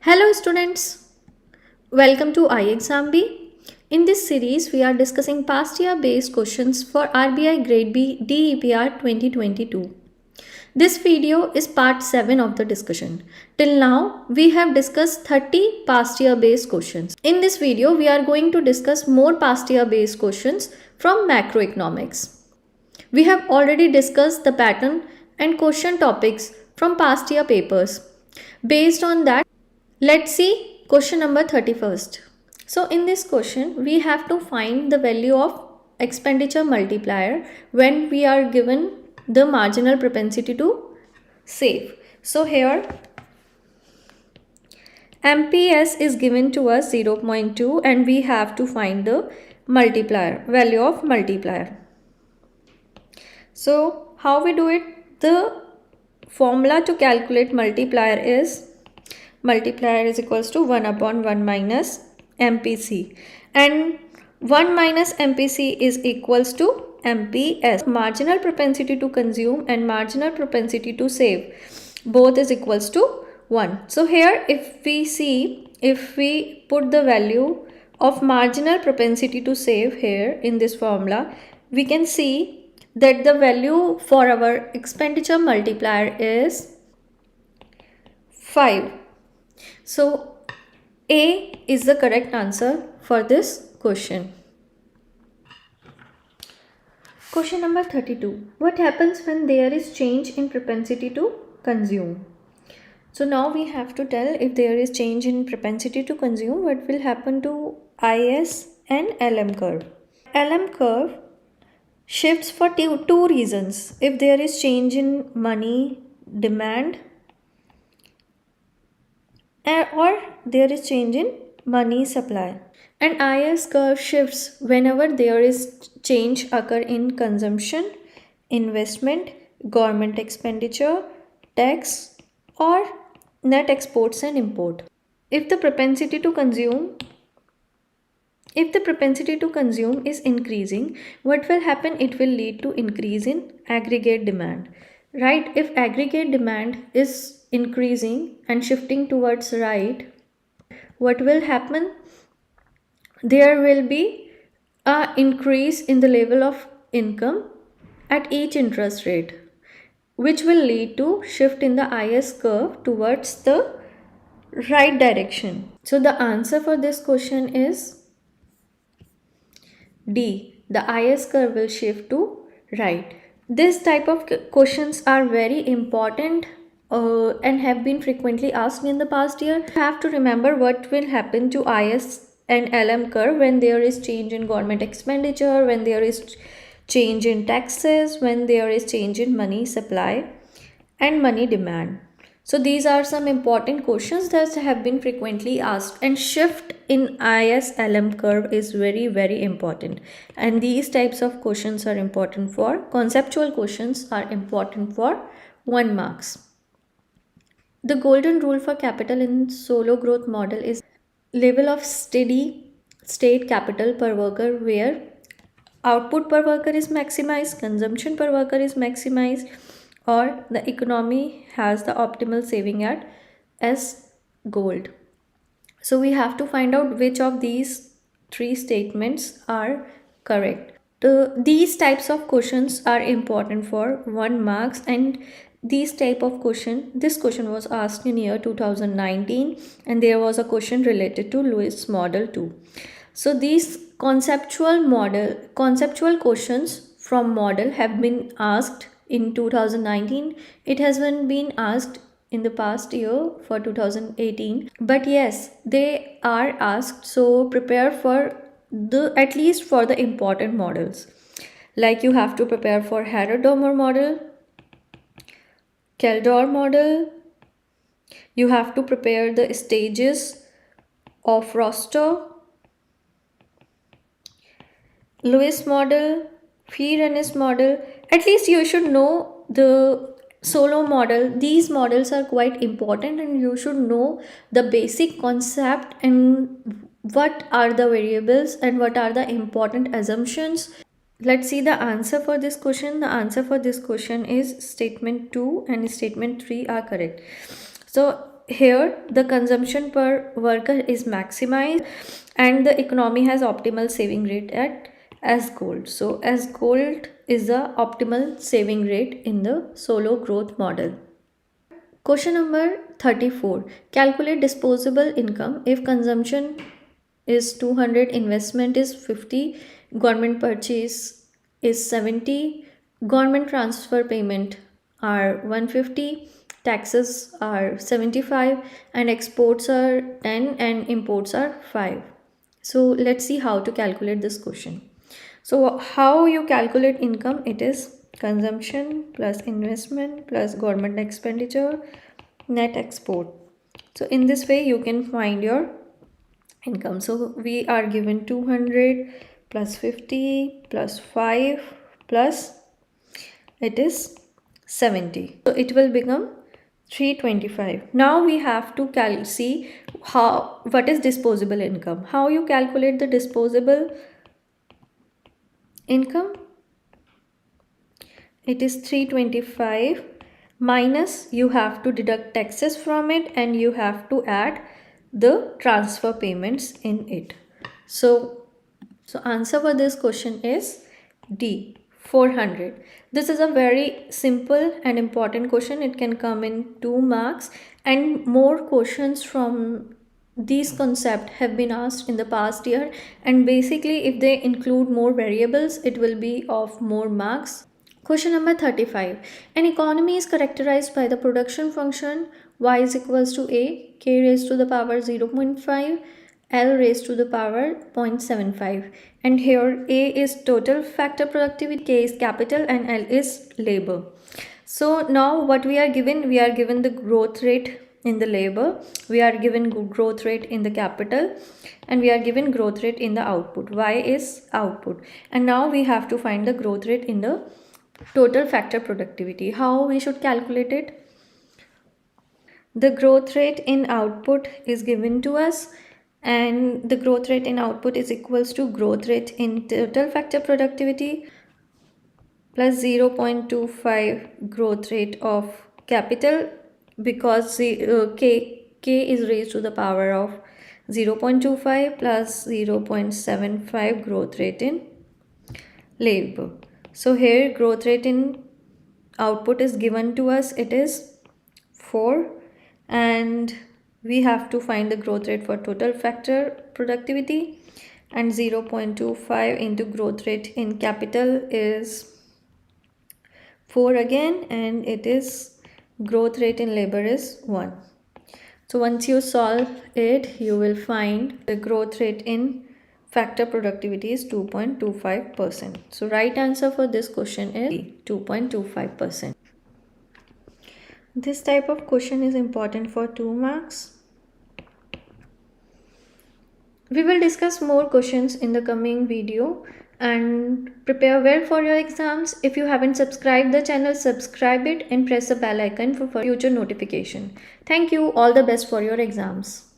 Hello students, welcome to iExamB. In this series, we are discussing past year based questions for RBI Grade B DEPR 2022. This video is part 7 of the discussion. Till now, we have discussed 30 past year based questions. In this video, we are going to discuss more past year based questions from macroeconomics. We have already discussed the pattern and question topics from past year papers. Based on that, let's see question number 31st. So in this question, we have to find the value of expenditure multiplier when we are given the marginal propensity to save. So here MPS is given to us 0.2 and we have to find the multiplier, value of multiplier. So how we do it? The formula to calculate multiplier is multiplier is equals to 1 upon 1 minus MPC, and 1 minus MPC is equals to MPS. Marginal propensity to consume and marginal propensity to save both is equals to 1. So here if we put the value of marginal propensity to save here in this formula, we can see that the value for our expenditure multiplier is 5. So A is the correct answer for this question. Question number 32. What happens when there is change in propensity to consume? So now we have to tell if there is change in propensity to consume, what will happen to IS and LM curve. LM curve shifts for two reasons. If there is change in money demand or there is change in money supply. And IS curve shifts whenever there is change occur in consumption, investment, government expenditure, tax or net exports and import. If the propensity to consume is increasing, what will happen? It will lead to increase in aggregate demand. Right? If aggregate demand is increasing and shifting towards right, what will happen? There will be an increase in the level of income at each interest rate, which will lead to shift in the IS curve towards the right direction. So the answer for this question is D. The IS curve will shift to right. This type of questions are very important and have been frequently asked in the past year. You have to remember what will happen to IS and LM curve when there is change in government expenditure, when there is change in taxes, when there is change in money supply and money demand. So these are some important questions that have been frequently asked, and shift in IS-LM curve is very, very important. And these types of questions are important for, conceptual questions are important for 1 marks. The golden rule for capital in solo growth model is level of steady state capital per worker where output per worker is maximized, consumption per worker is maximized, or the economy has the optimal saving at S gold. So we have to find out which of these 3 statements are correct. These types of questions are important for 1 marks, and this question was asked in year 2019, and there was a question related to Lewis model too. So these conceptual questions from model have been asked in 2019. It has been asked in the past year for 2018, but yes, they are asked, so prepare for at least for the important models. Like you have to prepare for Harrod-Dommer model, Kaldor model, you have to prepare the stages of roster, Lewis model, Fee-Rennes model. At least you should know the solo model. These models are quite important and you should know the basic concept and what are the variables and what are the important assumptions. Let's see the answer for this question. The answer for this question is statement 2 and statement 3 are correct. So here the consumption per worker is maximized and the economy has optimal saving rate at as gold. So as gold is the optimal saving rate in the solo growth model. Question number 34. Calculate disposable income if consumption is 200, investment is 50, government purchase is 70, government transfer payment are 150, taxes are 75, and exports are 10 and imports are 5. So let's see how to calculate this question. So how you calculate income? It is consumption plus investment plus government expenditure net export. So in this way you can find your income. So we are given 200 plus 50 plus 5 plus it is 70. So it will become 325. Now we have to see what is disposable income. How you calculate the disposable income? It is 325 minus, you have to deduct taxes from it and you have to add the transfer payments in it. So answer for this question is D, 400. This is a very simple and important question. It can come in 2 marks, and more questions from these concepts have been asked in the past year, and basically if they include more variables it will be of more marks. Question number 35. An economy is characterized by the production function y is equals to a, k raised to the power 0.5, L raised to the power 0.75. And here A is total factor productivity, K is capital, and L is labor. So now what we are given? We are given the growth rate in the labor, we are given growth rate in the capital, and we are given growth rate in the output. Y is output. And now we have to find the growth rate in the total factor productivity. How we should calculate it? The growth rate in output is given to us, and the growth rate in output is equals to growth rate in total factor productivity plus 0.25 growth rate of capital, because k is raised to the power of 0.25 plus 0.75 growth rate in labor. So here growth rate in output is given to us, it is 4, and we have to find the growth rate for total factor productivity, and 0.25 into growth rate in capital is 4 again, and it is growth rate in labor is 1. So once you solve it, you will find the growth rate in factor productivity is 2.25%. So right answer for this question is 2.25%. This type of question is important for 2 marks. We will discuss more questions in the coming video, and prepare well for your exams. If you haven't subscribed the channel, subscribe it and press the bell icon for future notification. Thank you. All the best for your exams.